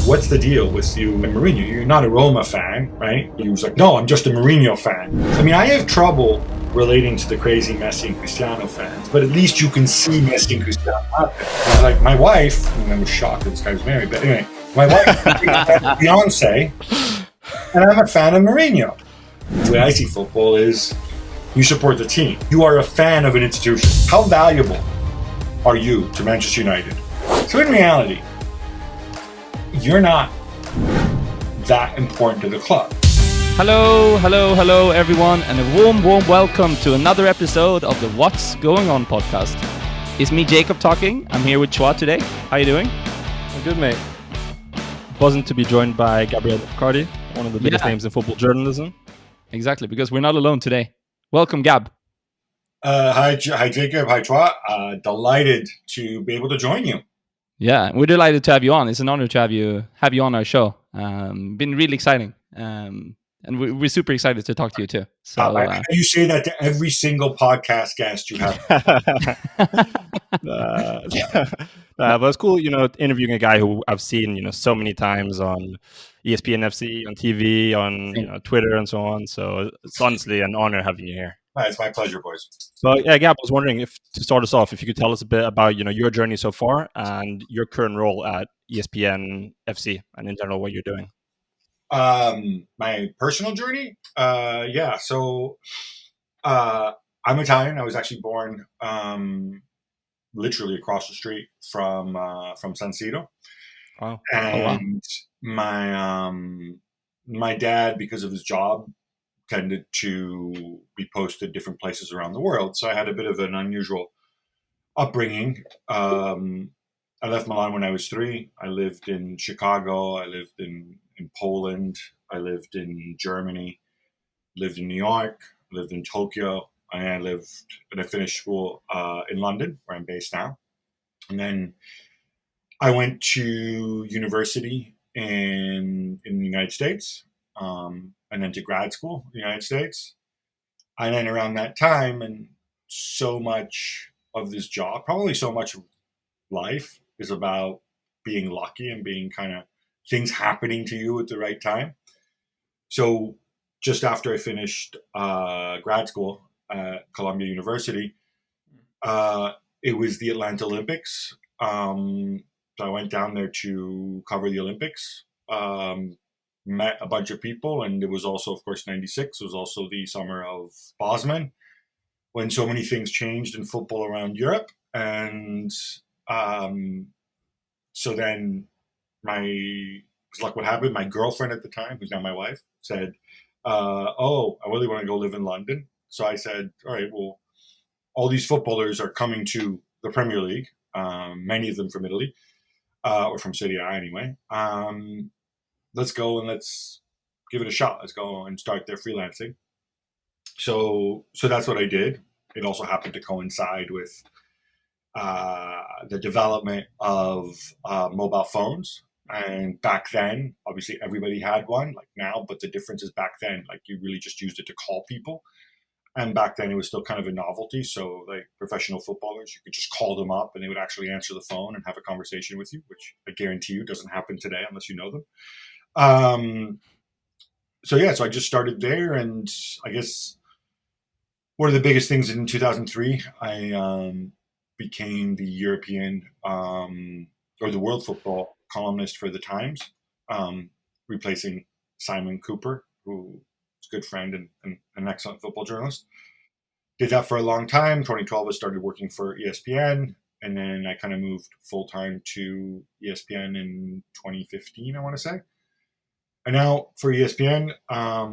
what's the deal with you and Mourinho? You're not a Roma fan, right? He was like, no, I'm just a Mourinho fan. I mean, I have trouble relating to the crazy Messi and Cristiano fans, but at least you can see Messi and Cristiano out there. It's like my wife, and I was shocked that this guy was married, but anyway, my wife is a fiance, and I'm a fan of Mourinho. The way I see football is you support the team. You are a fan of an institution. How valuable are you to Manchester United? So in reality, you're not that important to the club. Hello everyone, and a warm welcome to another episode of the What's Going On podcast. It's me, Jacob, talking. I'm here with Chua today. How you doing? I'm good, mate. Pleasant to be joined by Gabriele Marcotti, one of the biggest names in football journalism. Exactly, because we're not alone today. Welcome, Gab. Hi, Jacob. Hi, Chua. Delighted to be able to join you. Yeah, we're delighted to have you on. It's an honor to have you on our show. Been really exciting. And we're super excited to talk to you too. So you say that to every single podcast guest you have. But it's cool, interviewing a guy who I've seen, so many times on ESPN FC, on TV, on Twitter, and so on. So it's honestly an honor having you here. It's my pleasure, boys. So yeah, Gab, I was wondering to start us off, if you could tell us a bit about your journey so far and your current role at ESPN FC and in general what you're doing. My personal journey, So I'm Italian. I was actually born literally across the street from San Siro. Wow. And my dad, because of his job, tended to be posted different places around the world. So I had a bit of an unusual upbringing. I left Milan when I was 3. I lived in Chicago. I lived in Poland. I lived in Germany. Lived in New York. Lived in Tokyo. And I finished school in London, where I'm based now. And then I went to university in the United States. And then to grad school in the United States. And then around that time, and so much of this job, probably so much of life, is about being lucky and being kind of things happening to you at the right time. So just after I finished grad school at Columbia University, it was the Atlanta Olympics. So I went down there to cover the Olympics. Met a bunch of people, and it was also, of course, 96. It was also the summer of Bosman, when so many things changed in football around Europe. And so then what happened, my girlfriend at the time, who's now my wife, said, I really want to go live in London. So I said, all right, well, all these footballers are coming to the Premier League, many of them from Italy, or from Serie A anyway. Let's go and let's give it a shot. Let's go and start their freelancing. So that's what I did. It also happened to coincide with the development of mobile phones. And back then, obviously everybody had one, like now, but the difference is back then, like you really just used it to call people. And back then it was still kind of a novelty. So like professional footballers, you could just call them up and they would actually answer the phone and have a conversation with you, which I guarantee you doesn't happen today unless you know them. So I just started there, and I guess one of the biggest things in 2003, I became the European or the world football columnist for the Times, replacing Simon Cooper, who is a good friend and an excellent football journalist. Did that for a long time. 2012, I started working for ESPN, and then I kind of moved full-time to ESPN in 2015, I want to say. And now for ESPN, I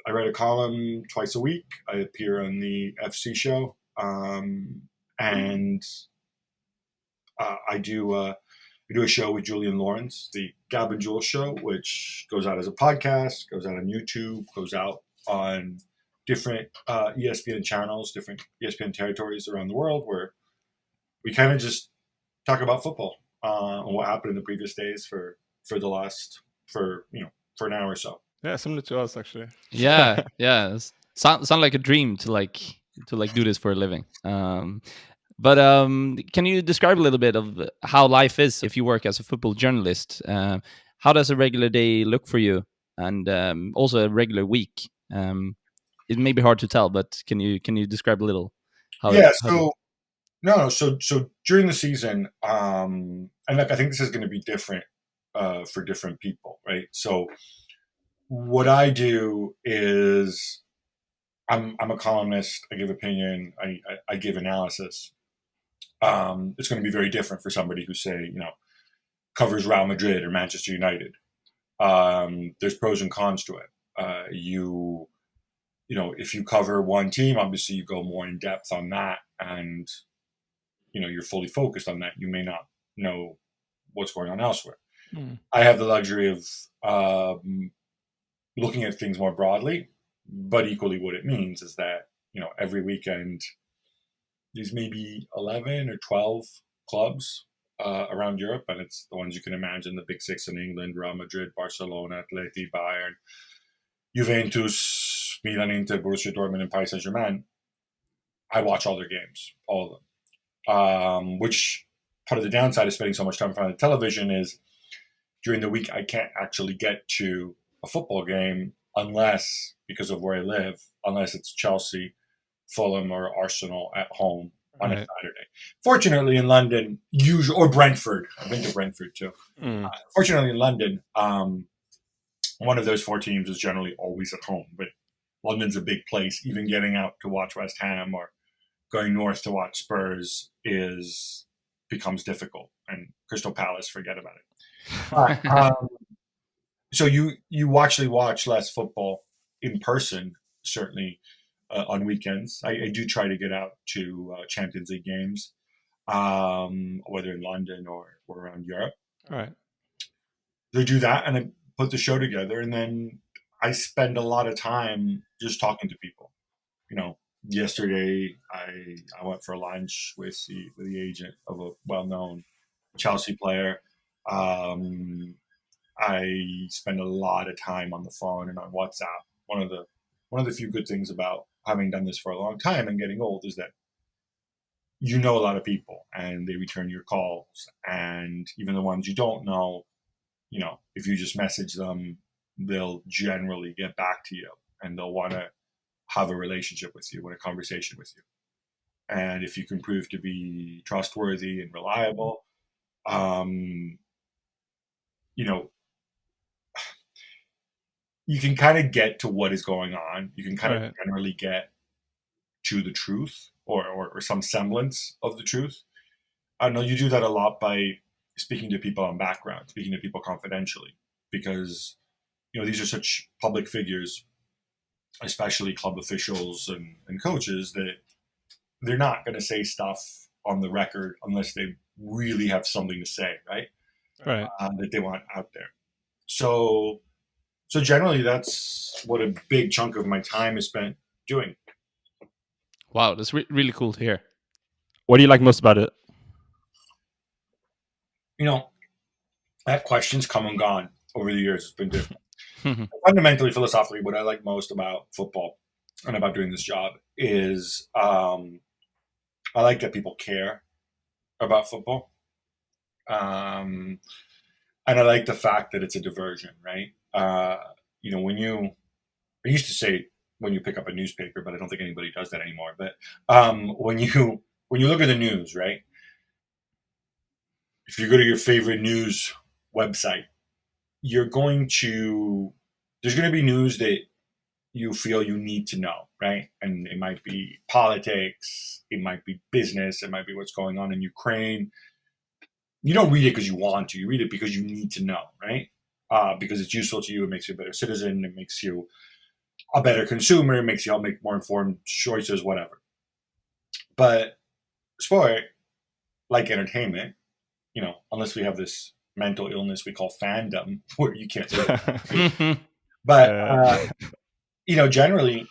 write a column twice a week. I appear on the FC show, and I do a show with Julian Lawrence, the Gab and Jules show, which goes out as a podcast, goes out on YouTube, goes out on different ESPN channels, different ESPN territories around the world, where we kind of just talk about football and what happened in the previous days for an hour or so. Yeah, similar to us actually. Yeah. Sound like a dream to do this for a living. But can you describe a little bit of how life is if you work as a football journalist? how does a regular day look for you, and also a regular week? It may be hard to tell, but can you describe a little how Yeah. how So no. So during the season, and look, I think this is going to be different for different people, right? So what I do is I'm a columnist. I give opinion. I give analysis. It's going to be very different for somebody who say covers Real Madrid or Manchester United. There's pros and cons to it. If you cover one team, obviously you go more in depth on that, and you're fully focused on that. You may not know what's going on elsewhere. I have the luxury of looking at things more broadly, but equally what it means is that every weekend there's maybe 11 or 12 clubs around Europe, and it's the ones you can imagine, the big six in England: Real Madrid, Barcelona, Atleti, Bayern, Juventus, Milan, Inter, Borussia Dortmund, and Paris Saint-Germain. I watch all their games, all of them. Which part of the downside of spending so much time in front of the television is during the week I can't actually get to a football game unless, because of where I live, unless it's Chelsea, Fulham, or Arsenal at home on a Saturday. Fortunately, in London, or Brentford. I've been to Brentford too. Fortunately, in London, one of those four teams is generally always at home. But London's a big place. Even getting out to watch West Ham or going north to watch Spurs becomes difficult. And Crystal Palace, forget about it. So you actually watch less football in person, certainly on weekends. I do try to get out to Champions League games, whether in London or around Europe. All right. They do that, and I put the show together, and then I spend a lot of time just talking to people. Yesterday I went for lunch with the agent of a well-known Chelsea player. I spend a lot of time on the phone and on WhatsApp. One of the few good things about having done this for a long time and getting old is that you know a lot of people and they return your calls, and even the ones you don't know, if you just message them, they'll generally get back to you and they'll want to have a relationship with you and a conversation with you. And if you can prove to be trustworthy and reliable, you can kind of get to what is going on. You can kind of generally get to the truth or some semblance of the truth. I know you do that a lot by speaking to people on background, speaking to people confidentially, because these are such public figures, especially club officials and coaches, that they're not going to say stuff on the record unless they really have something to say, right? That they want out there. So generally, that's what a big chunk of my time is spent doing. Wow, that's really cool to hear. What do you like most about it? That question's come and gone over the years. It's been different. Fundamentally, philosophically, what I like most about football and about doing this job is I like that people care about football. And I like the fact that it's a diversion, right? I used to say when you pick up a newspaper, but I don't think anybody does that anymore. But when you look at the news, right? If you go to your favorite news website, there's going to be news that you feel you need to know, right? And it might be politics, it might be business, it might be what's going on in Ukraine. You don't read it because you want to. You read it because you need to know, right? Because it's useful to you. It makes you a better citizen. It makes you a better consumer. It makes you all make more informed choices, whatever. But sport, like entertainment, unless we have this mental illness we call fandom, where you can't do it. But, generally,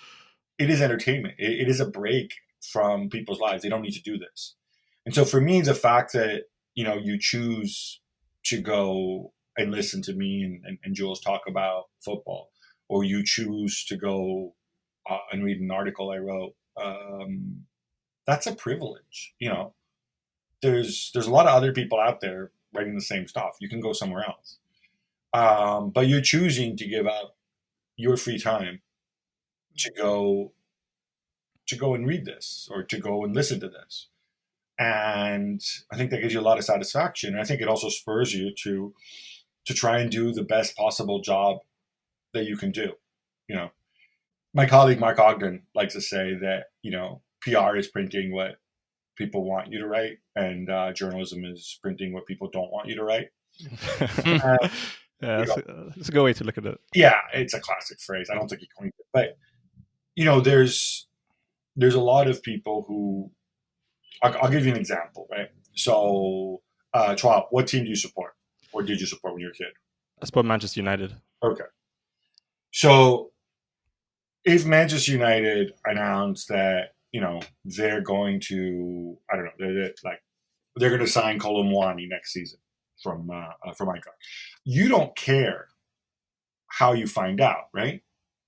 it is entertainment. It is a break from people's lives. They don't need to do this. And so for me, the fact that, you choose to go and listen to me and Jules talk about football, or you choose to go and read an article I wrote, that's a privilege. There's a lot of other people out there writing the same stuff. You can go somewhere else. but you're choosing to give up your free time to go and read this or to go and listen to this. And I think that gives you a lot of satisfaction. And I think it also spurs you to try and do the best possible job that you can do. My colleague Mark Ogden likes to say that, PR is printing what people want you to write, and journalism is printing what people don't want you to write. That's a good way to look at it. Yeah, it's a classic phrase. I don't think he coined it, but there's a lot of people who. I'll give you an example, right? So, Chua, what team do you support, or did you support when you were a kid? I support Manchester United. Okay, so if Manchester United announced that they're going to, I don't know, they're going to sign Colomwani next season from Eintracht, you don't care how you find out, right?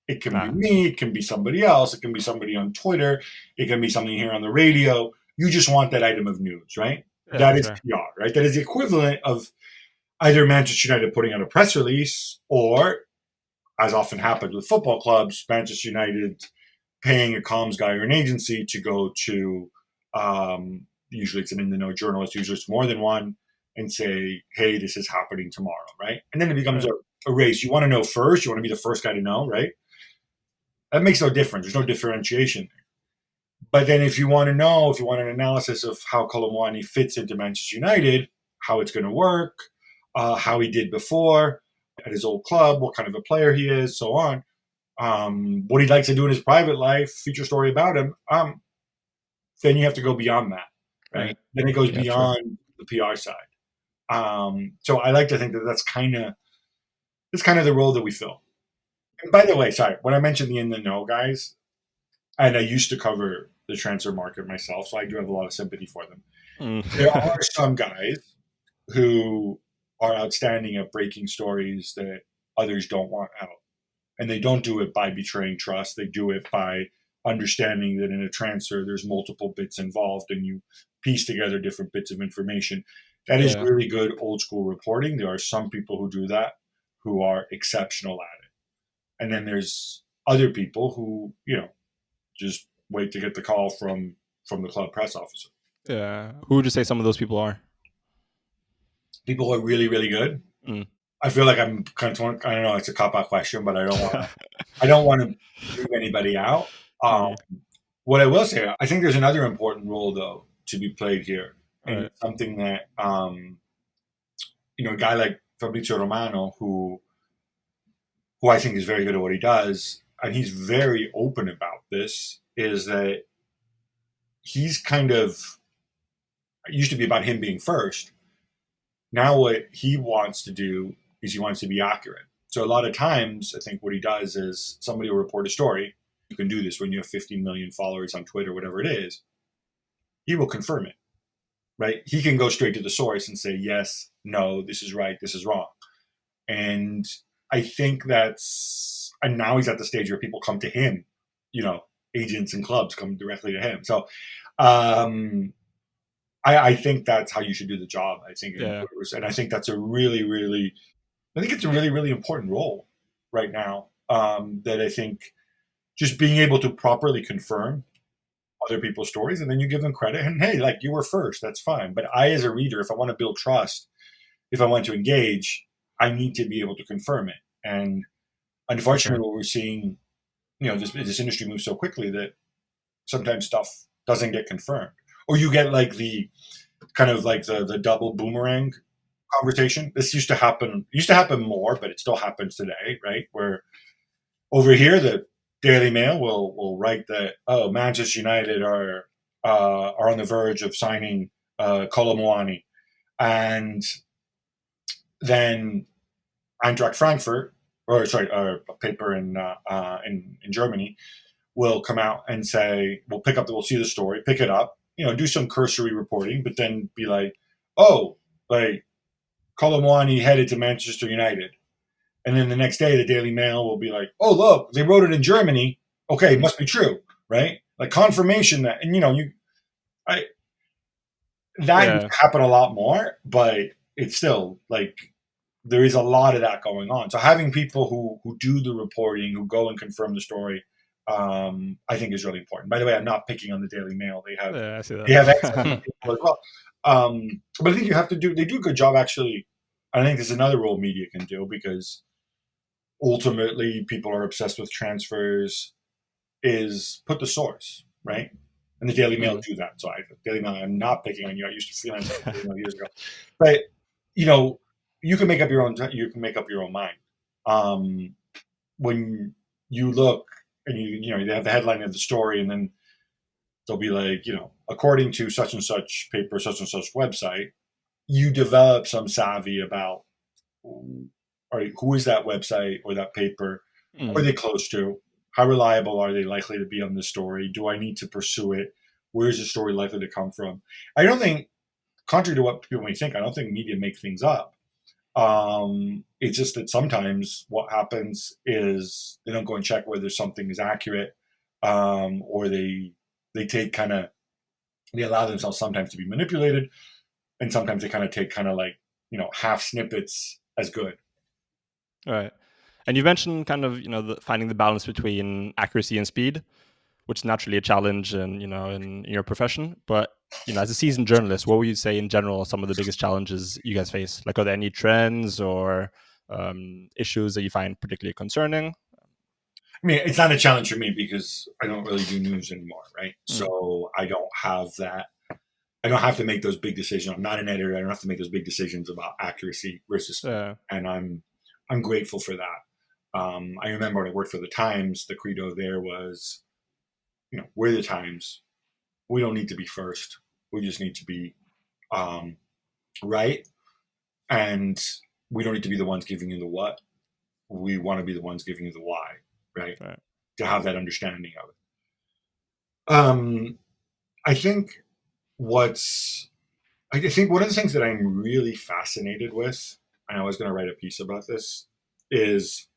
It can be me, it can be somebody else, it can be somebody on Twitter, it can be something here on the radio. You just want that item of news, right? Yeah, that is PR, right? That is the equivalent of either Manchester United putting out a press release, or, as often happens with football clubs, Manchester United paying a comms guy or an agency to go to, usually it's an in-the-know journalist, usually it's more than one, and say, hey, this is happening tomorrow, right? And then it becomes a race. You want to know first. You want to be the first guy to know, right? That makes no difference. There's no differentiation there. But then if you want to know, if you want an analysis of how Colomwani fits into Manchester United, how it's going to work, how he did before at his old club, what kind of a player he is, so on, what he'd like to do in his private life, feature story about him, then you have to go beyond that, right? Then it goes beyond the PR side. So I like to think that that's kind of the role that we fill. And by the way, sorry, when I mentioned the in-the-know guys, and I used to cover the transfer market myself, so I do have a lot of sympathy for them. There are some guys who are outstanding at breaking stories that others don't want out. And they don't do it by betraying trust. They do it by understanding that in a transfer, there's multiple bits involved and you piece together different bits of information. That is really good old school reporting. There are some people who do that who are exceptional at it. And then there's other people who, just wait to get the call from the club press officer. Yeah. Who would you say some of those people are? People who are really, really good. I feel like I'm kind of torn. I don't know. It's a cop-out question, but I don't want to leave anybody out. What I will say, I think there's another important role though to be played here, and it's something that a guy like Fabrizio Romano, who I think is very good at what he does, and he's very open about this, is that he's kind of, it used to be about him being first. Now what he wants to do is he wants to be accurate. So a lot of times, I think what he does is somebody will report a story. You can do this when you have 15 million followers on Twitter, whatever it is. He will confirm it, right? He can go straight to the source and say, yes, no, this is right, this is wrong. And I think and now he's at the stage where people come to him, agents and clubs come directly to him. So I think that's how you should do the job. I think, and I think that's a really, really, really important role right now. That I think just being able to properly confirm other people's stories, and then you give them credit. And hey, like, you were first, that's fine. But I, as a reader, if I want to build trust, if I want to engage, I need to be able to confirm it. And unfortunately, what we're seeing, this industry moves so quickly that sometimes stuff doesn't get confirmed. Or you get like the kind of like the double boomerang conversation. This used to happen more, but it still happens today, right? Where over here, the Daily Mail will write that, Manchester United are on the verge of signing Colomwani, and then Eintracht Frankfurt, a paper in Germany, will come out and say, we'll see the story, pick it up, do some cursory reporting, but then be like, Colomwani headed to Manchester United. And then the next day, the Daily Mail will be like, oh, look, they wrote it in Germany. Okay, it must be true, right? Like confirmation that, and used to happen a lot more, but it's still like there is a lot of that going on. So having people who do the reporting, who go and confirm the story, I think is really important. By the way, I'm not picking on the Daily Mail. I see that. They have excellent people as well. But I think they do a good job actually. I think there's another role media can do, because ultimately people are obsessed with transfers, is put the source, right? And the Daily Mail do that. So Daily Mail, I'm not picking on you. I used to freelance at the Daily Mail years ago. But, you can make up your own mind. When you look and you have the headline of the story, and then they'll be like, according to such and such paper, such and such website, you develop some savvy about, all right, who is that website or that paper? Who are they close to? How reliable are they likely to be on this story? Do I need to pursue it? Where is the story likely to come from? I don't think, contrary to what people may think, I don't think media make things up. It's just that sometimes what happens is they don't go and check whether something is accurate, or they take they allow themselves sometimes to be manipulated, and sometimes they take half snippets as good. Right. And you mentioned finding the balance between accuracy and speed, which is naturally a challenge in your profession. But as a seasoned journalist, what would you say in general are some of the biggest challenges you guys face? Like, are there any trends or issues that you find particularly concerning? I mean, it's not a challenge for me because I don't really do news anymore, right? So I don't have that. I don't have to make those big decisions. I'm not an editor. I don't have to make those big decisions about accuracy versus speed. And I'm grateful for that. I remember when I worked for the Times, the credo there was, we're the Times. We don't need to be first. We just need to be right. And we don't need to be the ones giving you the what. We want to be the ones giving you the why, right? To have that understanding of it. I think one of the things that I'm really fascinated with, and I was going to write a piece about this, is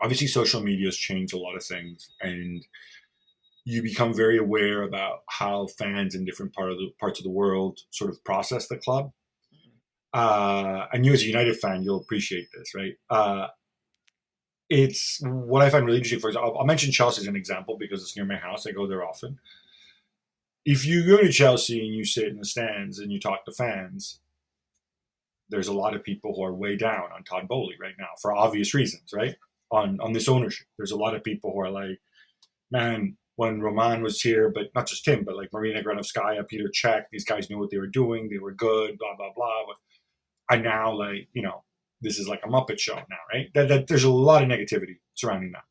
obviously social media has changed a lot of things, and you become very aware about how fans in different parts of the world sort of process the club. And you as a United fan, you'll appreciate this, right? It's what I find really interesting. For example, I'll mention Chelsea as an example because it's near my house. I go there often. If you go to Chelsea and you sit in the stands and you talk to fans, there's a lot of people who are way down on Todd Boehly right now for obvious reasons, right? On this ownership. There's a lot of people who are like, man, when Roman was here, but not just him, but like Marina Granovskaya, Peter Cech, these guys knew what they were doing. They were good, blah, blah, blah. But I now this is like a Muppet show now, right? That there's a lot of negativity surrounding that.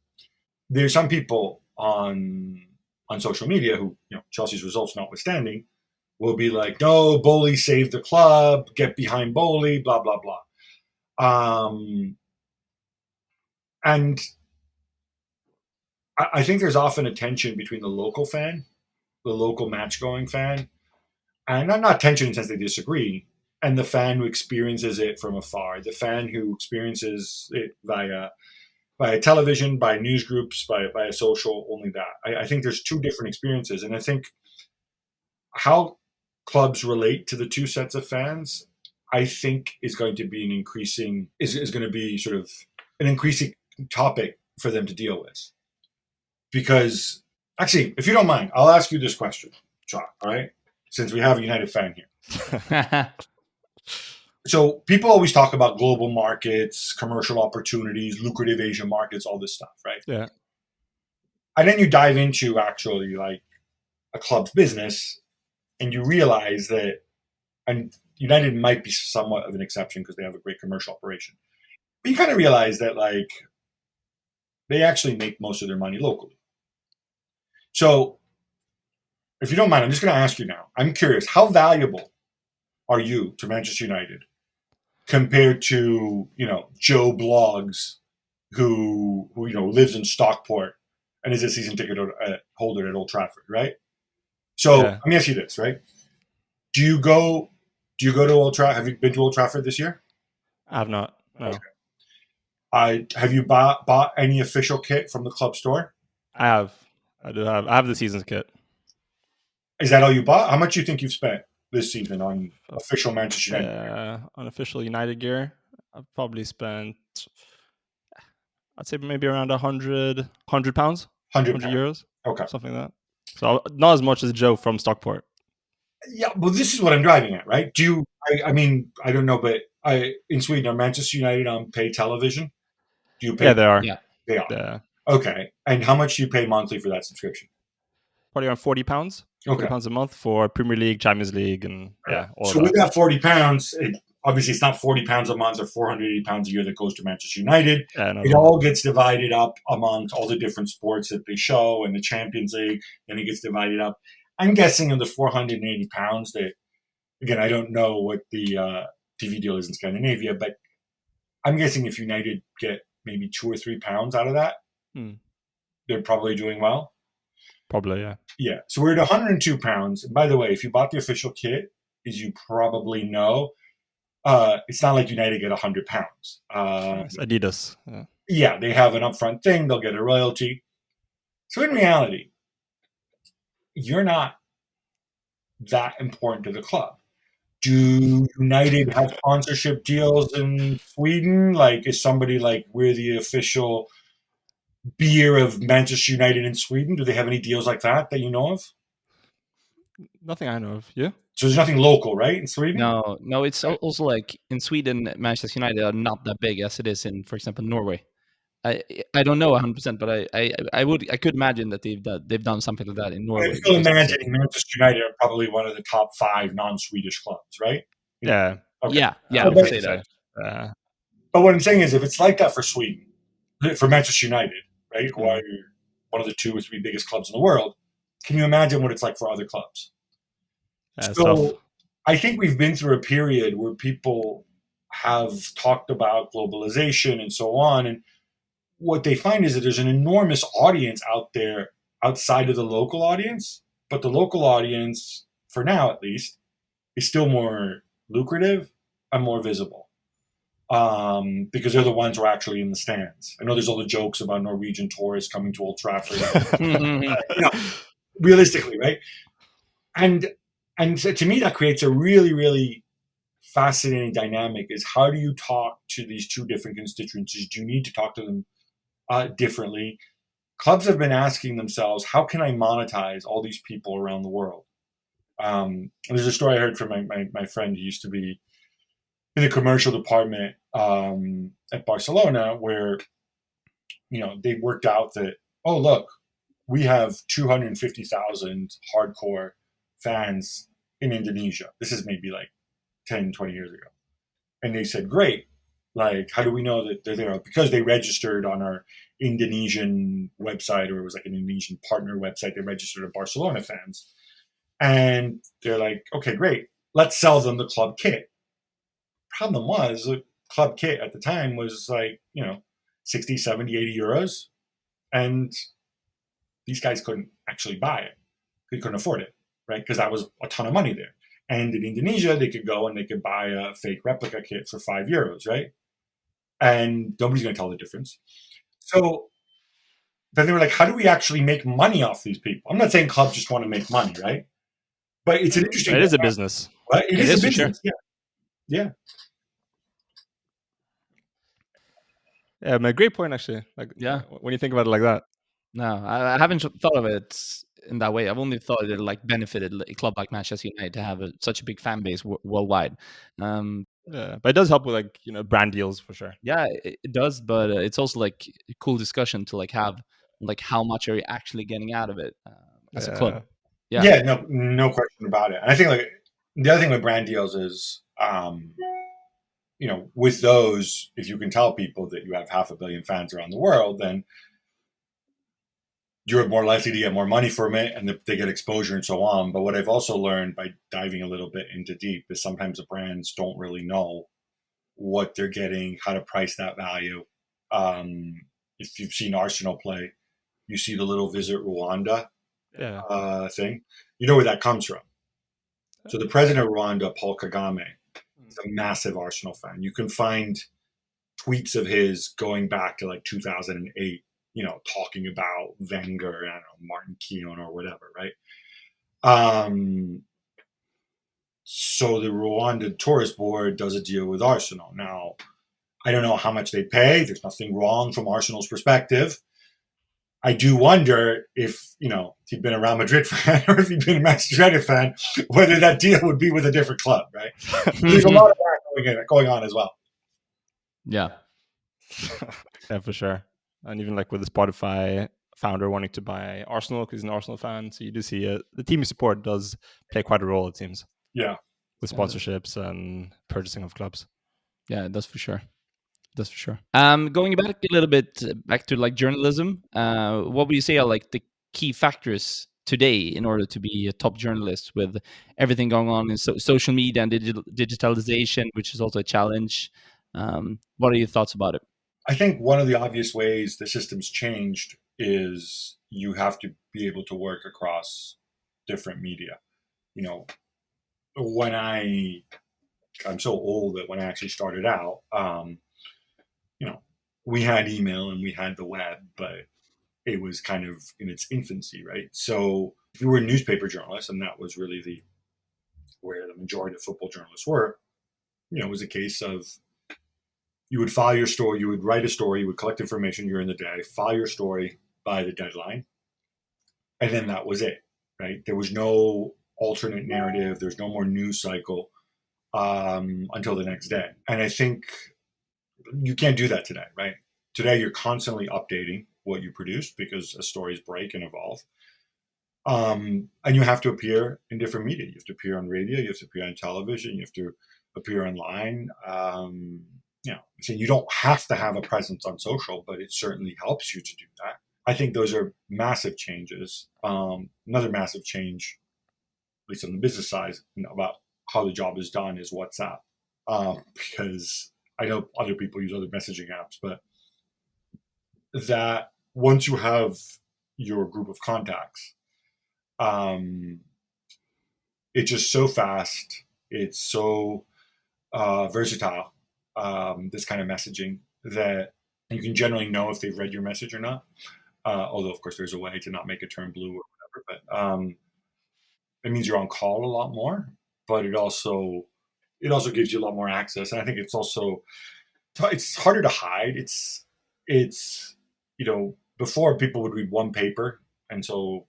There's some people on social media who, Chelsea's results notwithstanding, will be like, no, Boehly saved the club, get behind Boehly, blah, blah, blah. And I think there's often a tension between the local fan, the local match-going fan, and not tension in the sense they disagree, and the fan who experiences it from afar, the fan who experiences it via television, by news groups, by a social, only that. I think there's two different experiences, and I think how clubs relate to the two sets of fans, I think is going to be sort of an increasing topic for them to deal with. Because, actually, if you don't mind, I'll ask you this question, Chuck, all right? Since we have a United fan here. So people always talk about global markets, commercial opportunities, lucrative Asian markets, all this stuff, right? Yeah. And then you dive into actually like a club's business, and you realize that, and United might be somewhat of an exception because they have a great commercial operation, but you kind of realize that like they actually make most of their money locally. So if you don't mind, I'm just going to ask you now, I'm curious, how valuable are you to Manchester United compared to, Joe Bloggs who lives in Stockport and is a season ticket holder at Old Trafford, right? So Let me ask you this, right? Do you go to Old Trafford? Have you been to Old Trafford this year? I have not. No. Okay. Have you bought any official kit from the club store? I have. I have the season's kit. Is that all you bought? How much do you think you've spent this season on official Manchester United gear? On official United gear? I've probably spent, I'd say maybe around 100 pounds, 100 £100. euros, Okay. something like that. So not as much as Joe from Stockport. Yeah, well, this is what I'm driving at, right? I mean, I don't know, but in Sweden, are Manchester United on pay television? Do you pay? Yeah, they are. Yeah. They are. Yeah. Okay. And how much do you pay monthly for that subscription? Probably around 40 pounds. Okay. 40 pounds a month for Premier League, Champions League, and all So of with that. that £40, obviously it's not £40 a month or £480 a year that goes to Manchester United. Yeah, no, It all gets divided up amongst all the different sports that they show and the Champions League, and it gets divided up. I'm guessing of the £480 that, again, I don't know what the TV deal is in Scandinavia, but I'm guessing if United get maybe £2 or £3 out of that, they're probably doing well. Probably, yeah. Yeah. So we're at £102. And by the way, if you bought the official kit, as you probably know, it's not like United get £100. It's Adidas. Yeah, they have an upfront thing. They'll get a royalty. So in reality, you're not that important to the club. Do United have sponsorship deals in Sweden? Like, is somebody like, we're the official beer of Manchester United in Sweden? Do they have any deals like that you know of? Nothing I know of. Yeah. So there's nothing local, right, in Sweden? No. It's also like in Sweden, Manchester United are not that big as it is in, for example, Norway. I don't know 100%, but I could imagine that they've done something like that in Norway. I'm still imagining Manchester United are probably one of the top 5 non-Swedish clubs, right? Yeah. Okay. Yeah. I would say that. But what I'm saying is, if it's like that for Sweden, for Manchester United, right, who are one of the 2 or 3 biggest clubs in the world, can you imagine what it's like for other clubs? So I think we've been through a period where people have talked about globalization and so on, and what they find is that there's an enormous audience out there outside of the local audience, but the local audience, for now at least, is still more lucrative and more visible. Because they're the ones who are actually in the stands. I know there's all the jokes about Norwegian tourists coming to Old Trafford. Realistically, right? And so to me, that creates a really, really fascinating dynamic. Is how do you talk to these 2 different constituencies? Do you need to talk to them differently? Clubs have been asking themselves, how can I monetize all these people around the world? There's a story I heard from my friend who used to be in the commercial department at Barcelona, where they worked out that, oh, look, we have 250,000 hardcore fans in Indonesia. This is maybe like 10, 20 years ago. And they said, great. Like, how do we know that they're there? Because they registered on our Indonesian website, or it was like an Indonesian partner website. They registered as Barcelona fans. And they're like, okay, great. Let's sell them the club kit. Problem was, the club kit at the time was like, 60, 70, 80 euros. And these guys couldn't actually buy it. They couldn't afford it, right? Because that was a ton of money there. And in Indonesia, they could go and they could buy a fake replica kit for €5, right? And nobody's going to tell the difference. So then they were like, how do we actually make money off these people? I'm not saying clubs just want to make money, right? But it's an interesting... It is a business. Right? It is a business, sure. Yeah. Yeah, a great point, actually. Like, when you think about it like that. No, I haven't thought of it in that way. I've only thought it like benefited a club like Manchester United to have such a big fan base worldwide. Yeah, but it does help with like brand deals for sure. Yeah, it does, but it's also like a cool discussion to like have like how much are you actually getting out of it as a club. Yeah, no question about it. And I think like the other thing with brand deals is, with those, if you can tell people that you have 500 million fans around the world, then you're more likely to get more money from it, and they get exposure and so on. But what I've also learned by diving a little bit into deep is sometimes the brands don't really know what they're getting, how to price that value. If you've seen Arsenal play, you see the little Visit Rwanda thing. You know where that comes from. So the president of Rwanda, Paul Kagame, is a massive Arsenal fan. You can find tweets of his going back to like 2008, talking about Wenger, I don't know, Martin Keown or whatever, right? So the Rwanda Tourist Board does a deal with Arsenal. Now, I don't know how much they pay. There's nothing wrong from Arsenal's perspective. I do wonder if he'd been a Real Madrid fan or if he'd been a Manchester United fan, whether that deal would be with a different club, right? There's a lot of that going on as well. Yeah. Yeah, for sure. And even like with the Spotify founder wanting to buy Arsenal because he's an Arsenal fan, so you do see the team you support does play quite a role, it seems. Yeah, with sponsorships and purchasing of clubs. Yeah, that's for sure. That's for sure. Going back a little bit back to like journalism, what would you say are like the key factors today in order to be a top journalist with everything going on in social media and digitalization, which is also a challenge? What are your thoughts about it? I think one of the obvious ways the system's changed is you have to be able to work across different media. When I'm so old that when I actually started out, we had email and we had the web, but it was kind of in its infancy, right? So if you were a newspaper journalist, and that was really where the majority of football journalists were, it was a case of you would file your story, you would write a story, you would collect information during the day, file your story by the deadline, and then that was it, right? There was no alternate narrative, there's no more news cycle until the next day. And I think you can't do that today, right? Today, you're constantly updating what you produce because stories break and evolve. And you have to appear in different media. You have to appear on radio, you have to appear on television, you have to appear online. So you don't have to have a presence on social, but it certainly helps you to do that. I think those are massive changes. Another massive change, at least on the business side, about how the job is done is WhatsApp. Because I know other people use other messaging apps, but that once you have your group of contacts, it's just so fast. It's so versatile, this kind of messaging, that you can generally know if they've read your message or not. Although, of course, there's a way to not make it turn blue or whatever. But it means you're on call a lot more. But it also gives you a lot more access. And I think it's harder to hide. It's before people would read one paper, and so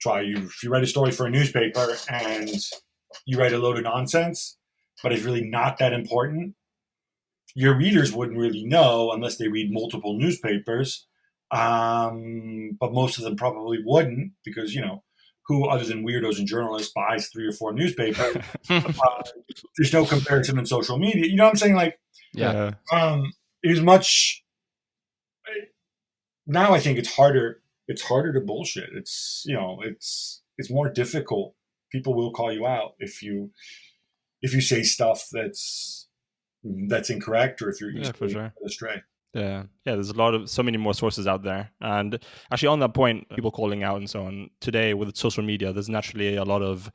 if you write a story for a newspaper and you write a load of nonsense, but it's really not that important, your readers wouldn't really know unless they read multiple newspapers. But most of them probably wouldn't, because who other than weirdos and journalists buys 3 or 4 newspapers? There's no comparison in social media. You know what I'm saying? Like, Yeah. It was much. Now I think it's harder. It's harder to bullshit. It's it's more difficult. People will call you out if you say stuff that's incorrect, or if you're for sure astray. Yeah, there's so many more sources out there. And actually, on that point, people calling out and so on, today with social media, there's naturally a lot of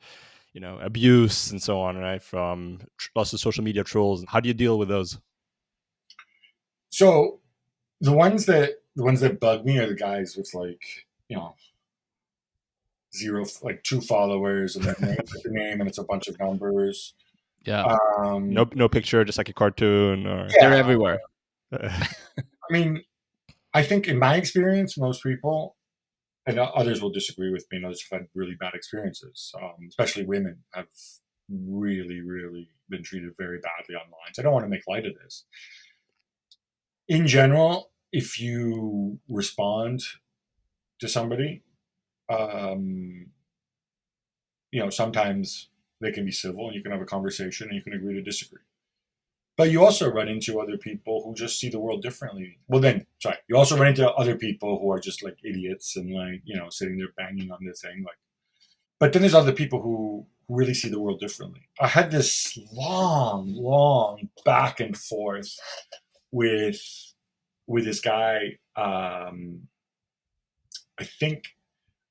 abuse and so on, right, from lots of social media trolls. How do you deal with those? So the ones that bug me are the guys with zero, 2 followers, and then the name and it's a bunch of numbers. Yeah. No picture, just like a cartoon. Or they're everywhere. I mean, I think in my experience, most people, and others will disagree with me, and others have had really bad experiences, especially women have really, really been treated very badly online. So I don't want to make light of this. In general, if you respond to somebody, sometimes they can be civil and you can have a conversation and you can agree to disagree. But you also run into other people who just see the world differently. You also run into other people who are just like idiots and sitting there banging on their thing. But then there's other people who really see the world differently. I had this long back and forth with this guy. I think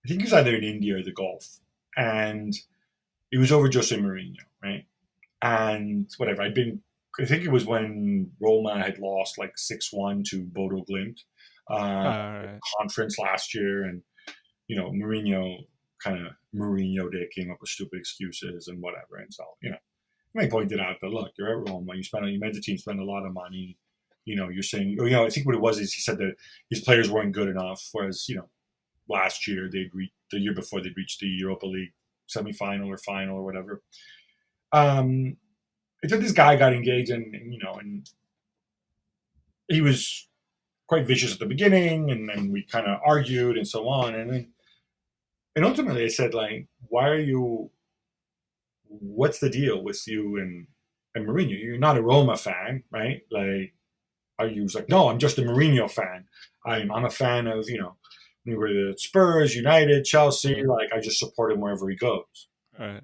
he was either in India or the Gulf, and it was over Jose Mourinho, right? And whatever, I think it was when Roma had lost 6-1 to Bodo Glimt conference last year, and Mourinho came up with stupid excuses and whatever, and so he pointed out that, look, you're at Roma, you made the team spend a lot of money, you're saying, I think what it was is he said that his players weren't good enough, whereas, last year the year before they'd reached the Europa League semifinal or final or whatever. So this guy got engaged and he was quite vicious at the beginning, and then we kind of argued and so on. And ultimately I said, like, what's the deal with you and Mourinho? You're not a Roma fan, right? Like, are you? Like, no, I'm just a Mourinho fan. I'm a fan of, we were the Spurs, United, Chelsea. Like, I just support him wherever he goes. Right.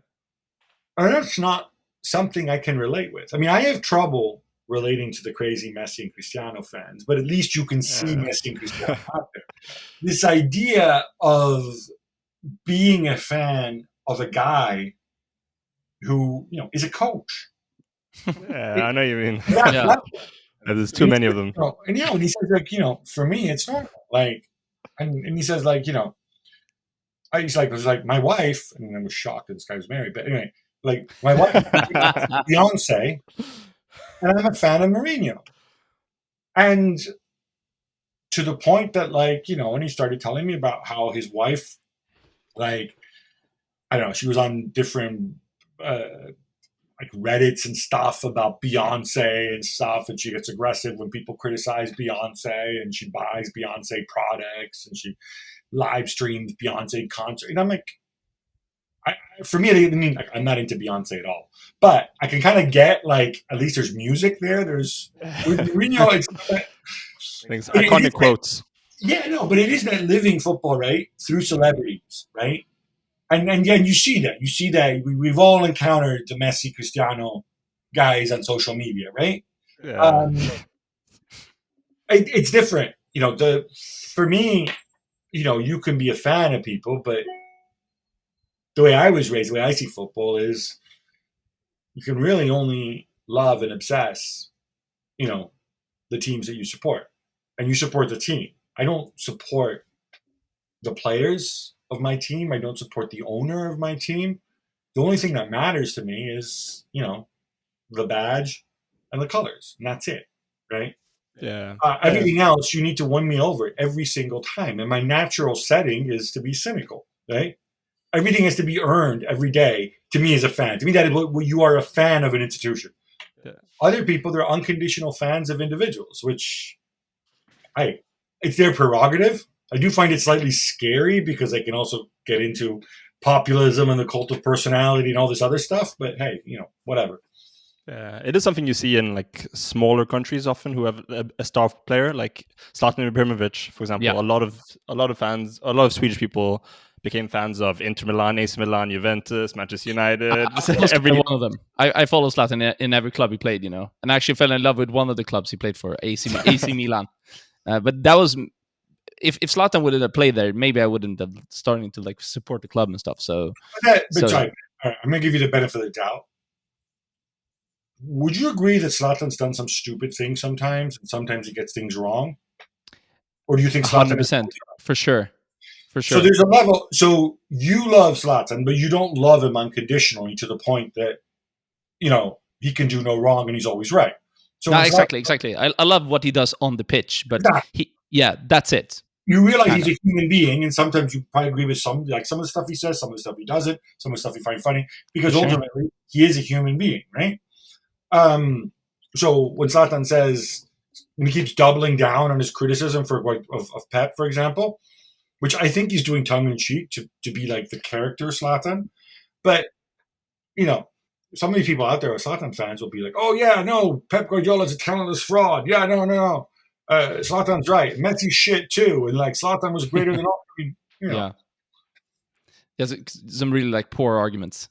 And that's not something I can relate with. I mean, I have trouble relating to the crazy Messi and Cristiano fans, but at least you can see Messi and Cristiano out there. This idea of being a fan of a guy who, is a coach. Yeah, I know you mean. Yeah. There's too many of them. And when he says, like, for me, it's normal. Like, and he says, like, he's like, it was like my wife, and I was shocked that this guy was married, but anyway, like, my wife is Beyonce, and I'm a fan of Mourinho. And to the point that, like, when he started telling me about how his wife, like, I don't know, she was on different, like, Reddits and stuff about Beyonce and stuff, and she gets aggressive when people criticize Beyonce, and she buys Beyonce products, and she live streams Beyonce concert. And I'm like, for me, I mean, like, I'm not into Beyonce at all, but I can kind of get, like, at least there's music there. There's Mourinho. It's iconic quotes. Yeah, no, but it is that living football, right, through celebrities, right? And you see that. You see that we've all encountered the Messi, Cristiano guys on social media, right? Yeah. It's different. For me, you can be a fan of people, but the way I was raised, the way I see football is you can really only love and obsess, the teams that you support. And you support the team. I don't support the players of my team. I don't support the owner of my team. The only thing that matters to me is, the badge and the colors. And that's it, right? Yeah. Everything else, you need to win me over every single time. And my natural setting is to be cynical, right? Everything has to be earned every day to me as a fan. To me, that you are a fan of an institution. Yeah. Other people, they're unconditional fans of individuals, which, it's their prerogative. I do find it slightly scary because they can also get into populism and the cult of personality and all this other stuff. But hey, whatever. Yeah, it is something you see in, like, smaller countries often who have a star player, like Zlatan Ibrahimovic, for example. Yeah. A lot of fans, a lot of Swedish people became fans of Inter Milan, AC Milan, Juventus, Manchester United. One of them. I follow Zlatan in every club he played, and I actually fell in love with one of the clubs he played for, AC Milan. But that was, if Zlatan wouldn't have played there, maybe I wouldn't have started to, like, support the club and stuff. So, sorry, I'm going to give you the benefit of the doubt. Would you agree that Zlatan's done some stupid things sometimes, and sometimes he gets things wrong? Or do you think Zlatan 100%, for sure. So there's a level. So you love Zlatan, but you don't love him unconditionally to the point that, he can do no wrong and he's always right. So no, exactly. I love what he does on the pitch, but that's it. You realize he's a human being, and sometimes you probably agree with some of the stuff he says, some of the stuff he doesn't, some of the stuff you find funny, because ultimately he is a human being, right? So when Zlatan says, when he keeps doubling down on his criticism of Pep, for example, which I think he's doing tongue in cheek to be like the character Zlatan, but some of these people out there, Zlatan fans, will be like, "Oh yeah, no, Pep Guardiola's a talentless fraud. Yeah, no. Zlatan's right. Messi's shit too, and like Zlatan was greater than all." Yeah, there's some really, like, poor arguments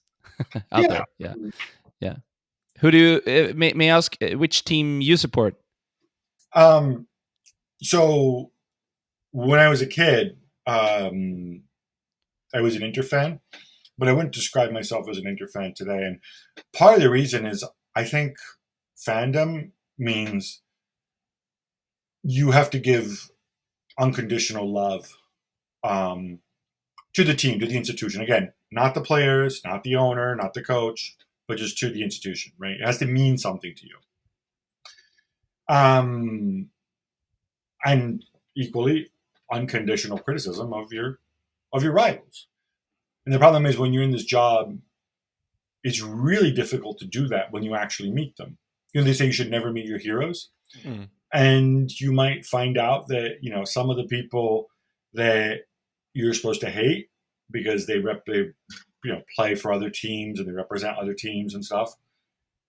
out there. Yeah. Who do you may I ask which team you support? So when I was a kid, I was an Inter fan, but I wouldn't describe myself as an Inter fan today. And part of the reason is I think fandom means you have to give unconditional love to the team, to the institution. Again, not the players, not the owner, not the coach, but just to the institution, right? It has to mean something to you. and equally unconditional criticism of your rivals. And the problem is when you're in this job, it's really difficult to do that when you actually meet them. They say you should never meet your heroes. Mm. And you might find out that, some of the people that you're supposed to hate because they play for other teams and they represent other teams and stuff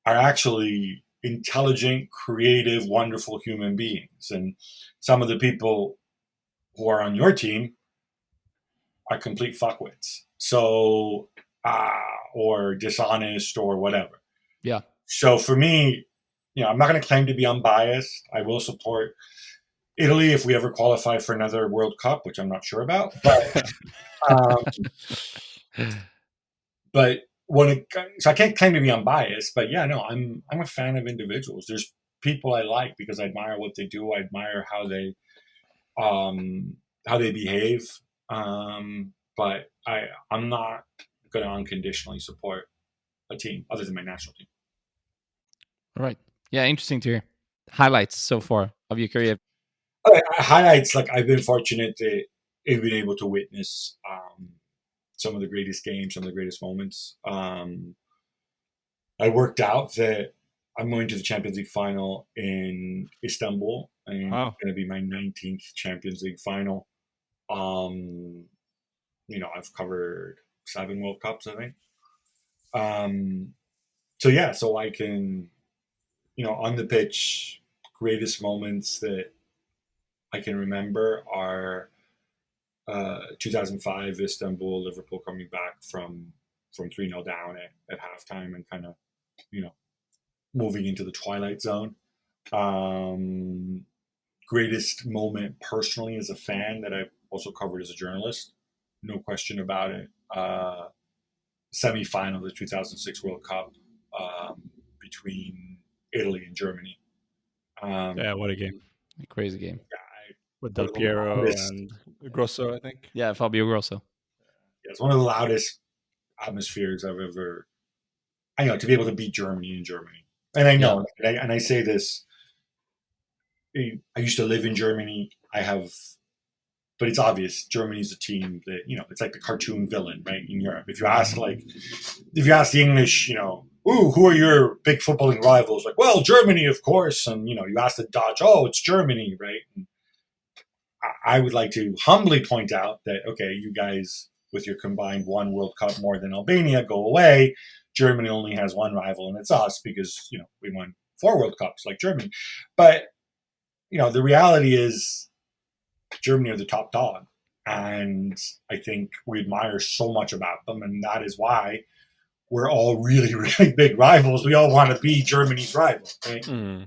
are actually intelligent, creative, wonderful human beings. And some of the people who are on your team are complete fuckwits. So, or dishonest or whatever. Yeah. So for me, I'm not going to claim to be unbiased. I will support Italy if we ever qualify for another World Cup, which I'm not sure about. But so I can't claim to be unbiased. But yeah, no, I'm a fan of individuals. There's people I like because I admire what they do. I admire how they behave. But I'm not going to unconditionally support a team other than my national team. All right. Yeah, interesting to hear. Highlights so far of your career. Highlights, like I've been fortunate to have been able to witness some of the greatest games, some of the greatest moments. I worked out that I'm going to the Champions League final in Istanbul, and Wow. it's going to be my 19th Champions League final. I've covered 7 World Cups, I think. So I can, on the pitch, greatest moments that I can remember are 2005 Istanbul, Liverpool coming back from 3-0 down at halftime and kind of, moving into the twilight zone. Greatest moment personally as a fan that I've also covered as a journalist, no question about it. Semi-final of the 2006 World Cup between Italy and Germany. Yeah, what a game. A crazy game. With Del Piero and Grosso, I think. Yeah, Fabio Grosso. Yeah, it's one of the loudest atmospheres I've ever, to be able to beat Germany in Germany. And I know, and I say this, I used to live in Germany. But it's obvious Germany's a team that, it's like the cartoon villain, right, in Europe. If you ask the English, who are your big footballing rivals? Like, well, Germany, of course. And, you ask the Dutch, oh, it's Germany, right? And I would like to humbly point out that, okay, you guys, with your combined 1 World Cup more than Albania, go away. Germany only has 1 rival, and it's us because, we won 4 World Cups like Germany. But, the reality is Germany are the top dog. And I think we admire so much about them. And that is why we're all really, really big rivals. We all want to be Germany's rival, right? Mm.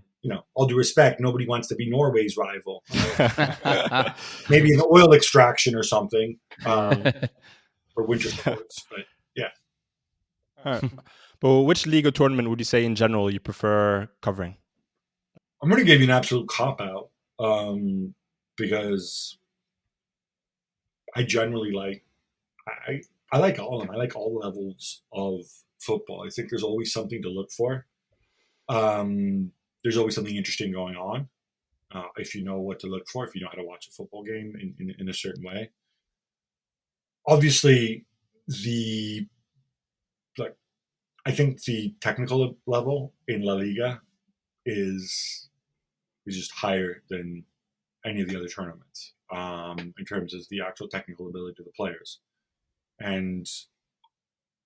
All due respect, nobody wants to be Norway's rival. Maybe an oil extraction or something, or winter sports. But yeah. All right. But which league or tournament would you say in general you prefer covering? I'm going to give you an absolute cop-out because I generally I like all of them. I like all levels of football. I think there's always something to look for. There's always something interesting going on. If you know what to look for, if you know how to watch a football game in a certain way. Obviously, I think the technical level in La Liga is just higher than any of the other tournaments in terms of the actual technical ability of the players. And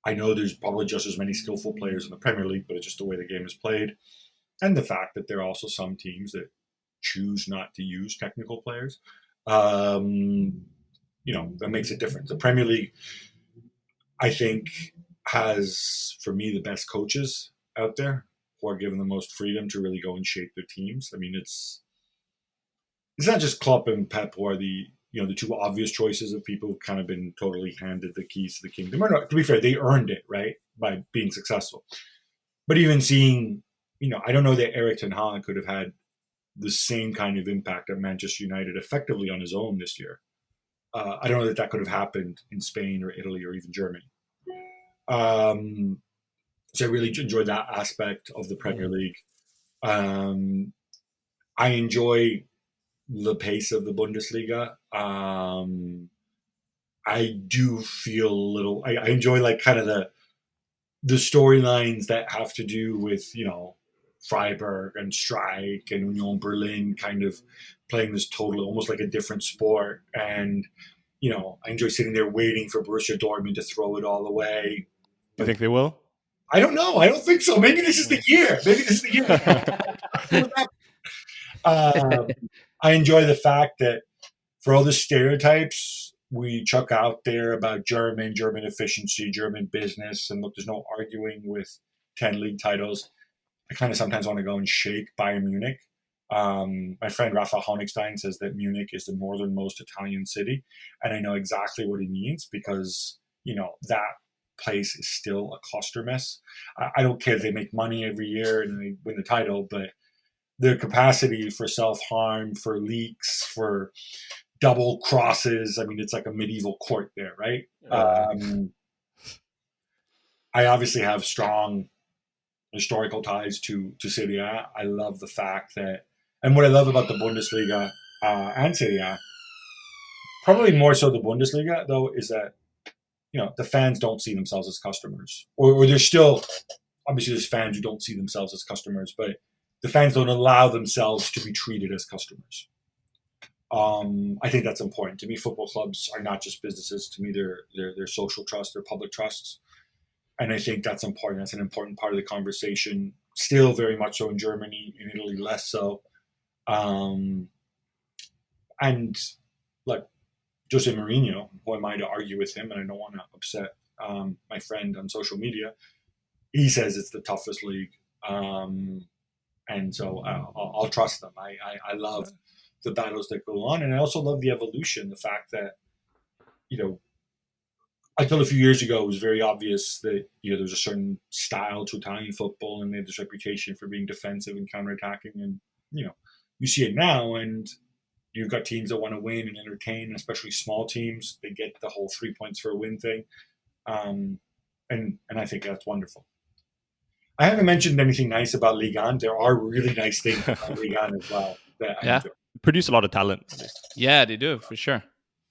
I know there's probably just as many skillful players in the Premier League, but it's just the way the game is played. And the fact that there are also some teams that choose not to use technical players, that makes it different. The Premier League, I think, has, for me, the best coaches out there who are given the most freedom to really go and shape their teams. I mean, it's not just Klopp and Pep who are the 2 obvious choices of people who've kind of been totally handed the keys to the kingdom. Or no, to be fair, they earned it, right, by being successful. But even seeing, I don't know that Erik ten Hag could have had the same kind of impact at Manchester United effectively on his own this year. I don't know that could have happened in Spain or Italy or even Germany. So I really enjoyed that aspect of the Premier League. I enjoy the pace of the Bundesliga. I do feel a little. I enjoy like kind of the storylines that have to do with, you know, Freiburg and Strike and Union Berlin kind of playing this totally almost like a different sport. And, you know, I enjoy sitting there waiting for Borussia Dortmund to throw it all away. Do you think they will? I don't know. I don't think so. Maybe this is the year. Maybe this is the year. I enjoy the fact that for all the stereotypes we chuck out there about German efficiency, German business, and look, there's no arguing with 10 league titles. I kind of sometimes want to go and shake Bayern Munich. My friend Rafa Honigstein says that Munich is the northernmost Italian city, and I know exactly what he means because, you know, that place is still a cluster mess. I don't care if they make money every year and they win the title, but their capacity for self-harm, for leaks, for double crosses, I mean, it's like a medieval court there, right? I obviously have strong historical ties to Serie A. I love the fact that, and what I love about the Bundesliga and Serie A, probably more so the Bundesliga, though, is that, you know, the fans don't see themselves as customers. Or there's still, obviously there's fans who don't see themselves as customers, but the fans don't allow themselves to be treated as customers. I think that's important. To me, football clubs are not just businesses. To me, they're social trusts, they're public trusts. And I think that's important. That's an important part of the conversation. Still very much so in Germany, in Italy less so. And like Jose Mourinho, who am I to argue with him? And I don't want to upset my friend on social media. He says it's the toughest league. And so I'll trust them. I love the battles that go on. And I also love the evolution, the fact that, you know, until a few years ago, it was very obvious that, you know, there's a certain style to Italian football and they have this reputation for being defensive and counterattacking. And, you know, you see it now and you've got teams that want to win and entertain, especially small teams. They get the whole 3 points for a win thing. And I think that's wonderful. I haven't mentioned anything nice about Ligue 1. There are really nice things about Ligue 1 as well. That I enjoy. Produce a lot of talent. Yeah, they do, for sure.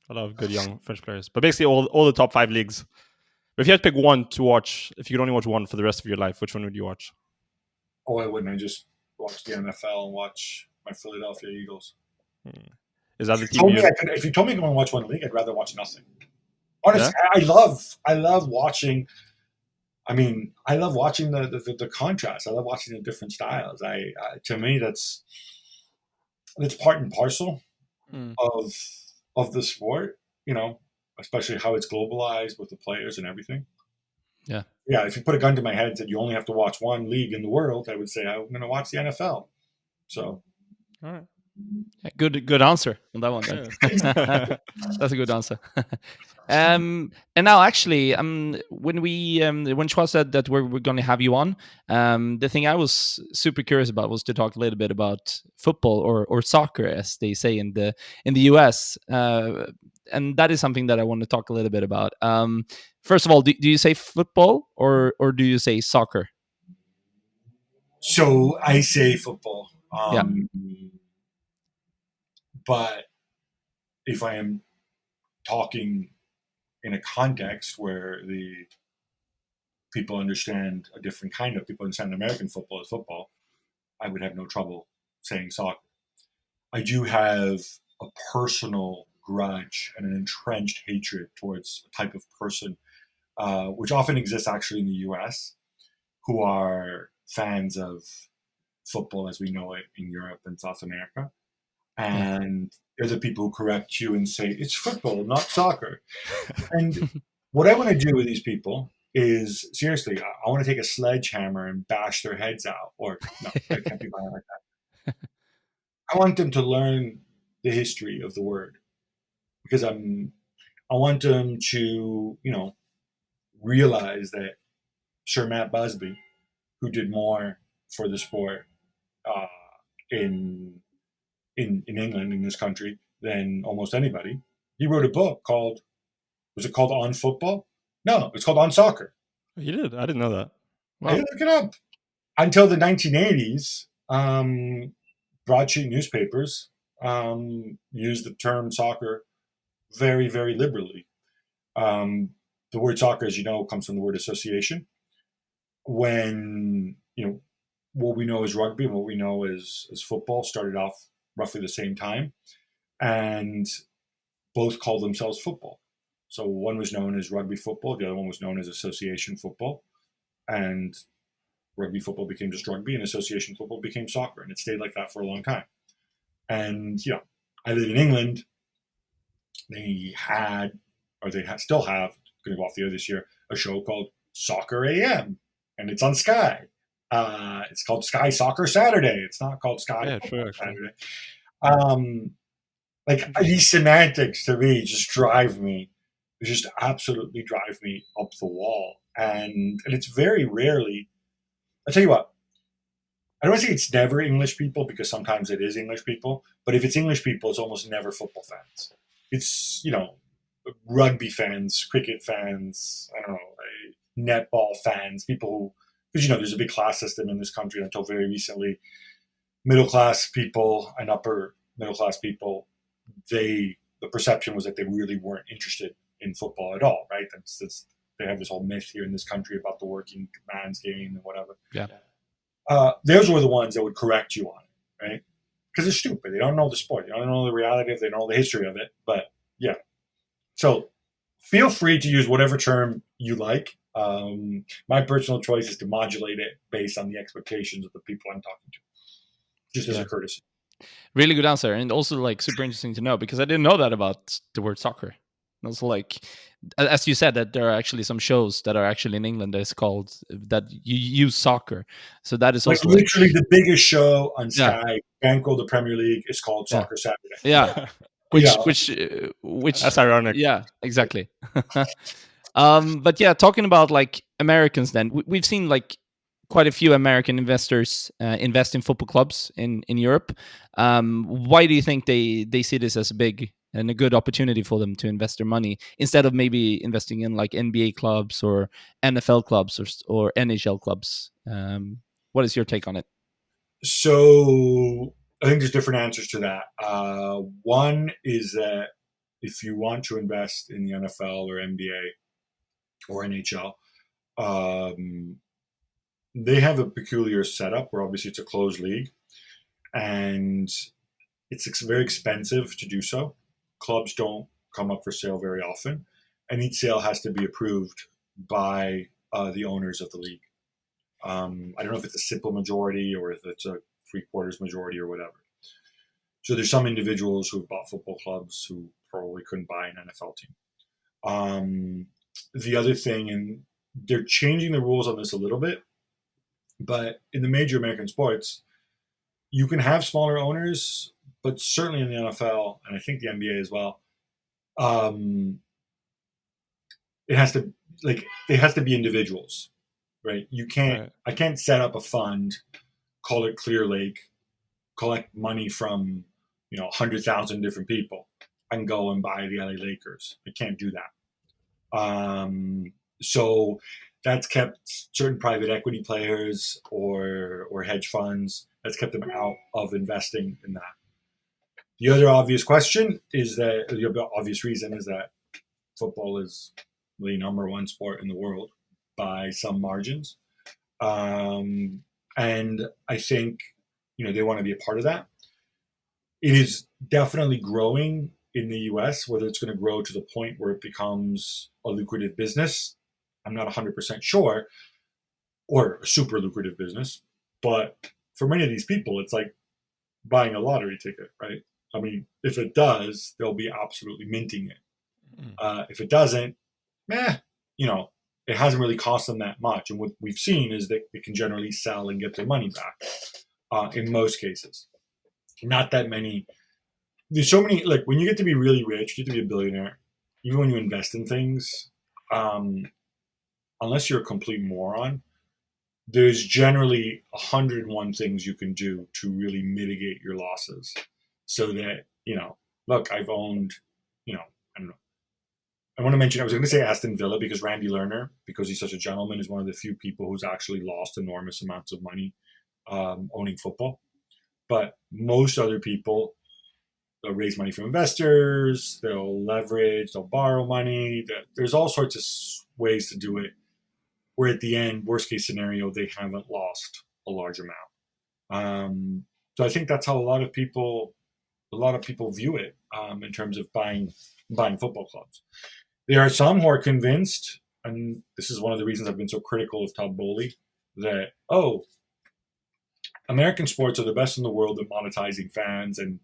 A lot of good young French players. But basically all the top 5 leagues. But if you had to pick one to watch, if you could only watch one for the rest of your life, which one would you watch? Oh, I wouldn't. I just watch the NFL and watch my Philadelphia Eagles. Is that the team? If you told me to go and watch one league, I'd rather watch nothing. Honestly, yeah? I love watching. I mean, I love watching the contrast. I love watching the different styles. To me, that's part and parcel of the sport. You know, especially how it's globalized with the players and everything. Yeah. Yeah. If you put a gun to my head and said you only have to watch one league in the world, I would say I'm going to watch the NFL. So. All right. Yeah, good answer on that one. Then. That's a good answer. And now, actually, when Schwa said that we're going to have you on, the thing I was super curious about was to talk a little bit about football or soccer, as they say in the US, and that is something that I want to talk a little bit about. First of all, do you say football or do you say soccer? So I say football. Yeah. But if I am talking in a context where the people understand a different kind of people understand American football as football, I would have no trouble saying soccer. I do have a personal grudge and an entrenched hatred towards a type of person, which often exists actually in the US, who are fans of football as we know it in Europe and South America. And they're the people who correct you and say, it's football, not soccer. And what I want to do with these people is, seriously, I want to take a sledgehammer and bash their heads out. Or, no, I can't be violent like that. I want them to learn the history of the word. Because I want them to, you know, realize that Sir Matt Busby, who did more for the sport in England, in this country, than almost anybody. He wrote a book called, was it called On Football? No, it's called On Soccer. You did? I didn't know that. Wow. I look it up. Until the 1980s, broadsheet newspapers use the term soccer very, very liberally. The word soccer, as you know, comes from the word association. When, what we know as rugby and what we know as football started off roughly the same time, and both called themselves football. So one was known as rugby football, the other one was known as association football, and rugby football became just rugby, and association football became soccer, and it stayed like that for a long time. And I live in England. They still have, going to go off the air this year, a show called Soccer AM, and it's on Sky. It's called Sky Soccer Saturday. It's not called Sky Saturday. These semantics to me just absolutely drive me up the wall. And it's very rarely, I'll tell you what, I don't want to say it's never English people, because sometimes it is English people, but if it's English people, it's almost never football fans. It's, rugby fans, cricket fans, I don't know, netball fans, people who, because, there's a big class system in this country until very recently. Middle class people and upper middle class people, the perception was that they really weren't interested in football at all, right? They have this whole myth here in this country about the working man's game and whatever. Yeah. Those were the ones that would correct you on it, right? Because they're stupid. They don't know the sport. They don't know the reality of it. They don't know the history of it. But yeah. So feel free to use whatever term you like. My personal choice is to modulate it based on the expectations of the people I'm talking to, just as a courtesy. Really good answer, and also super interesting to know, because I didn't know that about the word soccer. And also, as you said, that there are actually some shows that are actually in England that's called, that you use soccer. So that is also literally the biggest show on Sky, Banco, the Premier League, is called Soccer Saturday. Yeah. Which that's ironic. Yeah, exactly. But yeah, talking about Americans, then we've seen quite a few American investors invest in football clubs in Europe. Why do you think they see this as a big and a good opportunity for them to invest their money, instead of maybe investing in NBA clubs or NFL clubs or NHL clubs? What is your take on it? So I think there's different answers to that. One is that if you want to invest in the NFL or NBA or NHL, they have a peculiar setup where obviously it's a closed league, and it's very expensive to do so. Clubs don't come up for sale very often, and each sale has to be approved by the owners of the league. I don't know if it's a simple majority or if it's a 3/4 majority or whatever. So there's some individuals who have bought football clubs who probably couldn't buy an NFL team. The other thing, and they're changing the rules on this a little bit, but in the major American sports, you can have smaller owners, but certainly in the NFL, and I think the NBA as well, it has to be individuals, right? You can't. Right. I can't set up a fund, call it Clear Lake, collect money from 100,000 different people, and go and buy the LA Lakers. I can't do that. So that's kept certain private equity players or hedge funds, that's kept them out of investing in that. The other obvious question is that the obvious reason is that football is the number one sport in the world by some margins. And I think, they want to be a part of that. It is definitely growing in the US. Whether it's going to grow to the point where it becomes a lucrative business, I'm not 100% sure, or a super lucrative business. But for many of these people, it's like buying a lottery ticket, right? I mean, if it does, they'll be absolutely minting it. If it doesn't, it hasn't really cost them that much. And what we've seen is that they can generally sell and get their money back in most cases. Not that many. There's so many, when you get to be really rich, you get to be a billionaire, even when you invest in things, unless you're a complete moron, there's generally 101 things you can do to really mitigate your losses. So that, look, I've owned, I don't know. I want to mention, I was going to say Aston Villa because Randy Lerner, because he's such a gentleman, is one of the few people who's actually lost enormous amounts of money owning football. But most other people, they'll raise money from investors, they'll leverage, they'll borrow money. There's all sorts of ways to do it, where at the end, worst case scenario, they haven't lost a large amount. So I think that's how a lot of people view it, in terms of buying football clubs. There are some who are convinced, and this is one of the reasons I've been so critical of Todd Bowley, that, American sports are the best in the world at monetizing fans and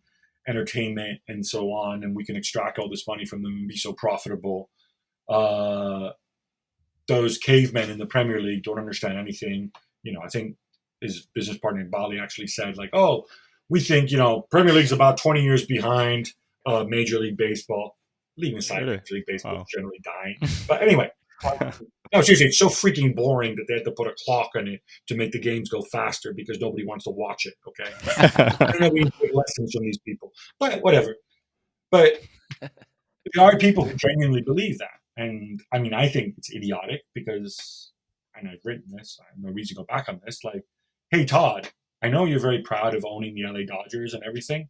entertainment and so on, and we can extract all this money from them and be so profitable. Those cavemen in the Premier League don't understand anything. I think his business partner in Bali actually said, like, we think, Premier League's about 20 years behind Major League Baseball. Leaving aside, Really? Major League Baseball is generally dying. But anyway, no, seriously, it's so freaking boring that they had to put a clock on it to make the games go faster because nobody wants to watch it, okay? I don't know, we need lessons from these people. But whatever. But there are people who genuinely believe that. And, I mean, I think it's idiotic because, and I've written this, I have no reason to go back on this, like, hey, Todd, I know you're very proud of owning the LA Dodgers and everything,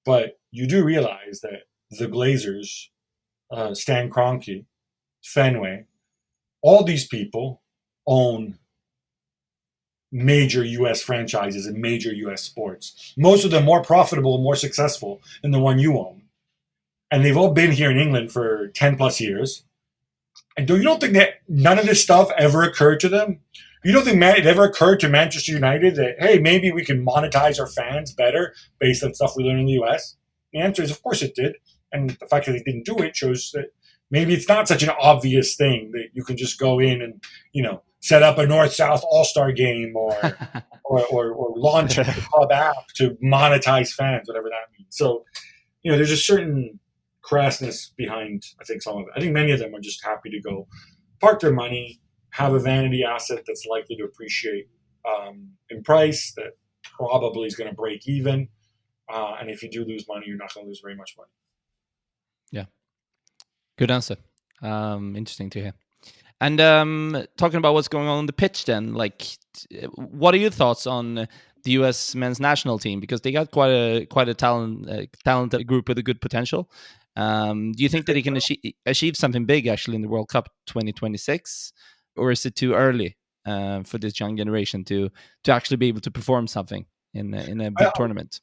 but you do realize that the Glazers, Stan Kroenke, Fenway, all these people own major U.S. franchises and major U.S. sports. Most of them more profitable, more successful than the one you own. And they've all been here in England for 10 plus years. And you don't think that none of this stuff ever occurred to them? You don't think it ever occurred to Manchester United that, hey, maybe we can monetize our fans better based on stuff we learn in the U.S.? The answer is, of course it did. And the fact that they didn't do it shows that maybe it's not such an obvious thing that you can just go in and, set up a North-South all-star game or launch a club app to monetize fans, whatever that means. So, there's a certain crassness behind, I think, some of it. I think many of them are just happy to go park their money, have a vanity asset that's likely to appreciate in price, that probably is going to break even. And if you do lose money, you're not going to lose very much money. Yeah. Good answer. Interesting to hear. And talking about what's going on the pitch then, like, what are your thoughts on the U.S. men's national team? Because they got quite a talented group with a good potential. Do you think that they can achieve something big actually in the World Cup 2026, or is it too early for this young generation to actually be able to perform something in a big tournament?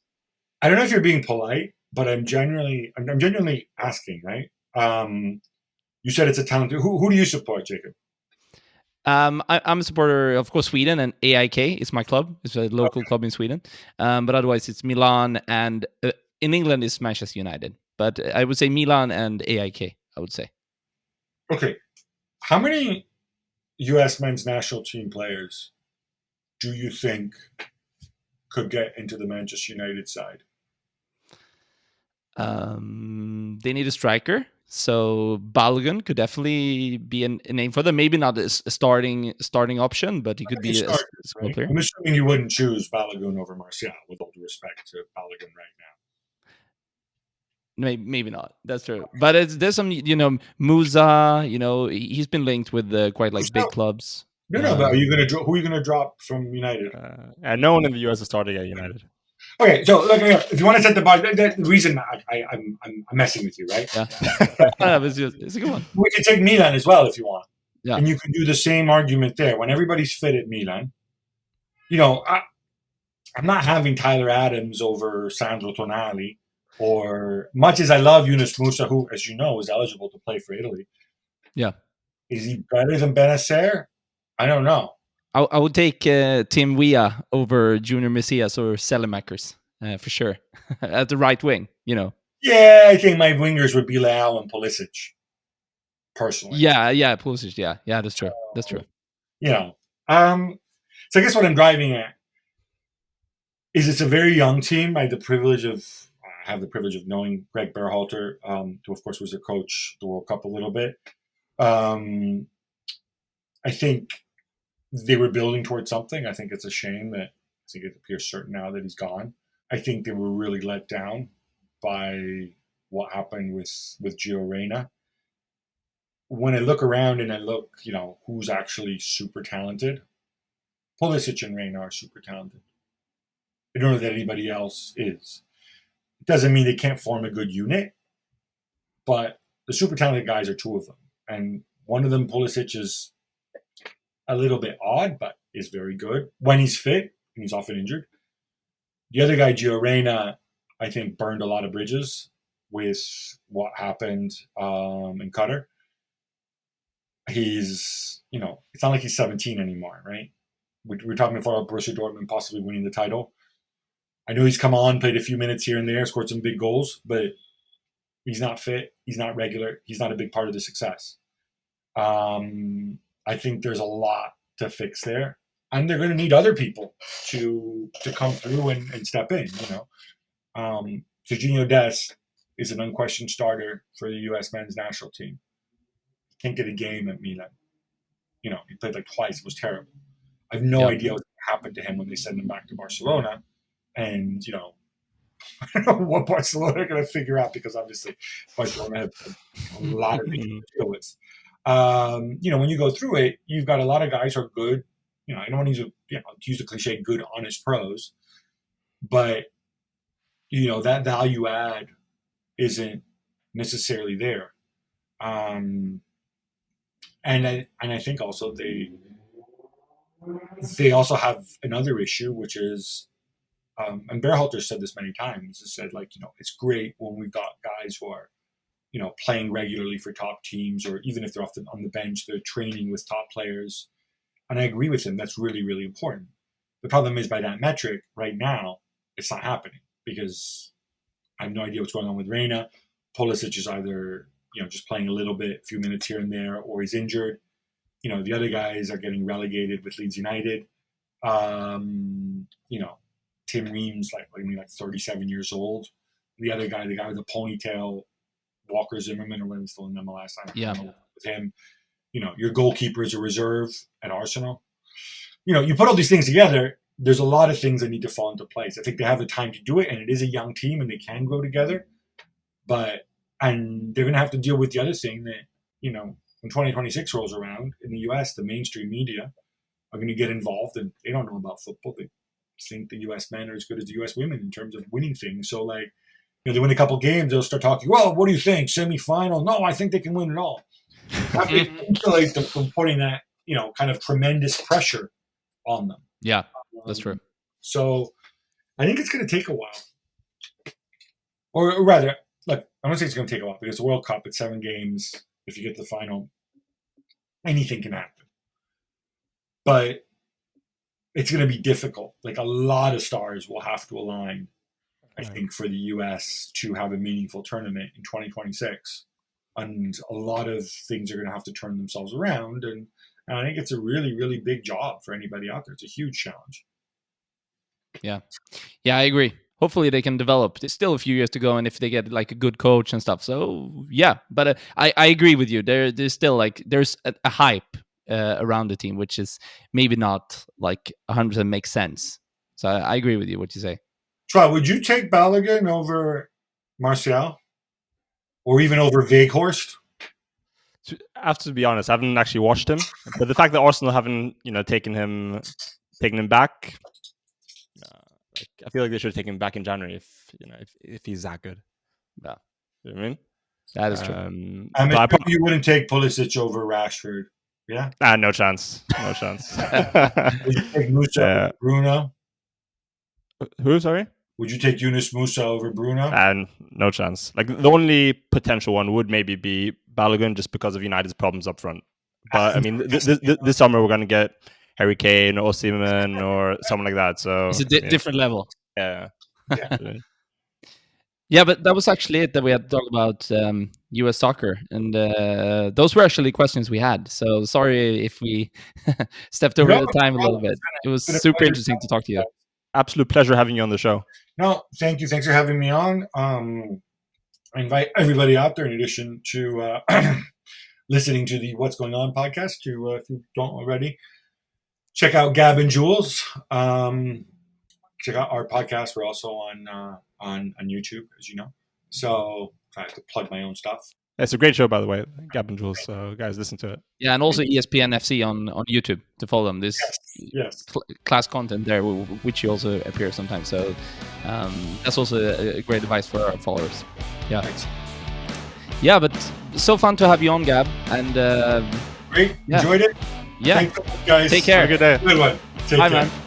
I don't know if you're being polite, but I'm genuinely asking, right? You said it's a talent. Who do you support, Jacob? I'm a supporter, of course, Sweden, and AIK is my club. It's a local club in Sweden. But otherwise, it's Milan, and in England, it's Manchester United. But I would say Milan and AIK, I would say. Okay. How many U.S. men's national team players do you think could get into the Manchester United side? They need a striker. So Balogun could definitely be a name for them. Maybe not a starting option, but he could be a small player. I'm assuming you wouldn't choose Balogun over Martial, with all due respect to Balogun right now. Maybe not. That's true. But there's some, Musa. He's been linked with quite big clubs. No. But who are you gonna drop from United? And no one in the US is starting at United. Okay, so look, if you want to set the bar, the reason I'm messing with you, right? Yeah, it's a good one. We can take Milan as well if you want. Yeah, and you can do the same argument there. When everybody's fit at Milan, I'm not having Tyler Adams over Sandro Tonali, or much as I love Yunus Musa, who, as you know, is eligible to play for Italy. Yeah, is he better than Benacer? I don't know. I would take Tim Weah over Junior Messias or Selemakers for sure at the right wing. Yeah, I think my wingers would be Leao and Pulisic. Personally. Yeah, Pulisic. Yeah, that's true. That's true. So I guess what I'm driving at is it's a very young team. I have the privilege of knowing Greg Berhalter, who of course was the coach the World Cup a little bit. I think they were building towards something. I think it's a shame that it appears certain now that he's gone. I think they were really let down by what happened with Gio Reyna. When I look around and I look, who's actually super talented, Pulisic and Reyna are super talented. I don't know that anybody else is. It doesn't mean they can't form a good unit, but the super talented guys are two of them. And one of them, Pulisic, is a little bit odd, but is very good when he's fit, and he's often injured. The other guy, Gio Reyna, I think burned a lot of bridges with what happened in Qatar. He's, it's not like he's 17 anymore, right? We're talking about Borussia Dortmund possibly winning the title. I know he's come on, played a few minutes here and there, scored some big goals, but he's not fit. He's not regular. He's not a big part of the success. I think there's a lot to fix there. And they're going to need other people to come through and step in, Serginho Dest is an unquestioned starter for the U.S. men's national team. Can't get a game at Milan. He played like twice. It was terrible. I have no idea what happened to him when they sent him back to Barcelona. And, I don't know what Barcelona are going to figure out because obviously Barcelona have a lot of things to deal with. When you go through it, you've got a lot of guys who are good. I don't want to use the cliche, good, honest pros. But, that value add isn't necessarily there. And I think also they also have another issue, which is, and Berhalter said this many times. He said, it's great when we've got guys who are, playing regularly for top teams, or even if they're often on the bench, they're training with top players. And I agree with him. That's really, really important. The problem is, by that metric, right now, it's not happening because I have no idea what's going on with Reyna. Pulisic is either, just playing a little bit, a few minutes here and there, or he's injured. The other guys are getting relegated with Leeds United. Tim Ream's like 37 years old. The other guy, the guy with the ponytail, Walker Zimmerman, or when he's still in MLS, I don't know with him. Your goalkeeper is a reserve at Arsenal. You put all these things together, there's a lot of things that need to fall into place. I think they have the time to do it, and it is a young team, and they can grow together. And they're going to have to deal with the other thing that, when 2026 rolls around in the U.S., the mainstream media are going to get involved, and they don't know about football. They think the U.S. men are as good as the U.S. women in terms of winning things. So, they win a couple games, they'll start talking, well, what do you think? Semi-final? No, I think they can win it all. That insulates them from putting that, kind of tremendous pressure on them. Yeah, that's true. So I think it's going to take a while. Or rather, look, I don't say it's going to take a while because the World Cup, it's 7 games. If you get to the final, anything can happen. But it's going to be difficult. A lot of stars will have to align, I think, for the U.S. to have a meaningful tournament in 2026. And a lot of things are going to have to turn themselves around. And I think it's a really, really big job for anybody out there. It's a huge challenge. Yeah, I agree. Hopefully they can develop. There's still a few years to go, and if they get a good coach and stuff. So yeah, but I agree with you. There's still there's a hype around the team, which is maybe not 100% makes sense. So I agree with you what you say. Troy, would you take Balogun over Martial? Or even over Weghorst? I have to be honest, I haven't actually watched him. But the fact that Arsenal haven't, taken him back, I feel like they should have taken him back in January if he's that good. Yeah. You know what I mean? That is true. I probably you wouldn't take Pulisic over Rashford. Yeah? No chance. No chance. Would you take Musa over Bruno? Who, sorry? Would you take Yunus Musa over Bruno? And no chance. The only potential one would maybe be Balogun, just because of United's problems up front. But I mean, this summer we're going to get Harry Kane or Osimhen or someone like that. So it's a different level. Yeah. Yeah, but that was actually it that we had to talk about U.S. soccer, and those were actually questions we had. So sorry if we stepped over the time a little bit. It was super interesting to talk to you. Absolute pleasure having you on the show. No, thank you. Thanks for having me on. I invite everybody out there, in addition to listening to the What's Going On podcast, to, if you don't already, check out Gab and Jules. Check out our podcast. We're also on YouTube, as you know. So I have to plug my own stuff. It's a great show, by the way, Gab and Jules. So guys, listen to it. Yeah, and also ESPN FC on YouTube to follow them. This Yes. class content there, which you also appear sometimes. So that's also a great advice for our followers. Yeah. Thanks. Yeah, but so fun to have you on, Gab. And Great. Yeah. Enjoyed it. yeah, Thanks, guys. take care. Have a good day. Good one. Take Bye, care. man.